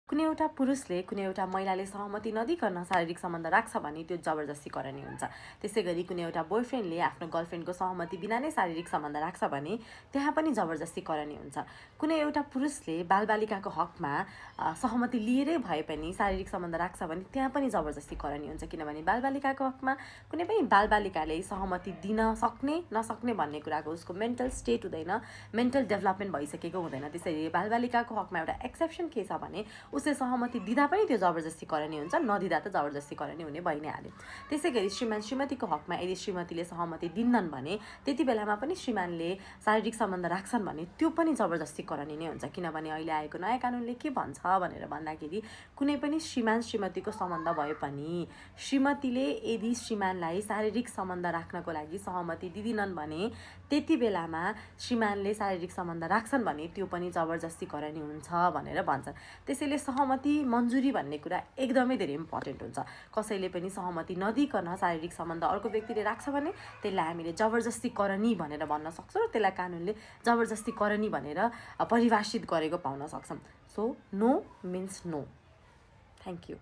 कुनै एउटा पुरुषले कुनै एउटा महिलाले सहमति नदिकन शारीरिक सम्बन्ध राख्छ भने त्यो जबरजस्ती करनी हुन्छ। त्यसै गरी कुनै एउटा बोयफ्रेन्डले आफ्नो गर्लफ्रेन्डको सहमति बिना नै शारीरिक सम्बन्ध राख्छ भने त्यहाँ पनि जबरजस्ती करनी हुन्छ। कुनै एउटा पुरुषले बालबालिकाको हकमा सहमति लिएरै भए पनि शारीरिक सम्बन्ध राख्छ भने त्यहाँ पनि जबरजस्ती करनी हुन्छ, किनभने बालबालिकाको हकमा कुनै पनि बालबालिकाले सहमति दिन सक्ने नसक्ने भन्ने कुराको उसको मेन्टल स्टेट हुँदैन, मेन्टल डेभलपमेन्ट भइसकेको हुँदैन। त्यसैले बालबालिकाको हकमा एउटा एक्सेप्सन के छ भने उसले सहमति दिँदा पनि त्यो जबरजस्ती करनी हुन्छ, नदिँदा त जबरजस्ती करनी हुने भइ नै हाल्यो। त्यसै गरी श्रीमान श्रीमतीको हकमा यदि श्रीमतीले सहमति दिन्नन् भने त्यति बेलामा पनि श्रीमानले शारीरिक सम्बन्ध राख्छन् भने त्यो पनि जबरजस्ती करनी नै हुन्छ, किनभने अहिले आएको नयाँ कानुनले के भन्छ भनेर भन्दाखेरि कुनै पनि श्रीमान श्रीमतीको सम्बन्ध भए पनि श्रीमतीले यदि श्रीमानलाई शारीरिक सम्बन्ध राख्नको लागि सहमति दिदिनन् भने त्यति बेलामा श्रीमानले शारीरिक सम्बन्ध राख्छन् भने त्यो पनि जबरजस्ती करनी हुन्छ भनेर भन्छन्। त्यसैले सहमति मन्जुरी भन्ने कुरा एकदमै धेरै इम्पोर्टेन्ट हुन्छ। कसैले पनि सहमति नदिकन शारीरिक सम्बन्ध अर्को व्यक्तिले राख्छ भने त्यसलाई हामीले जबरजस्ती करनी भनेर भन्न सक्छौँ र त्यसलाई कानुनले जबरजस्ती करनी भनेर परिभाषित गरेको पाउन सक्छौँ। So no means no. Thank you.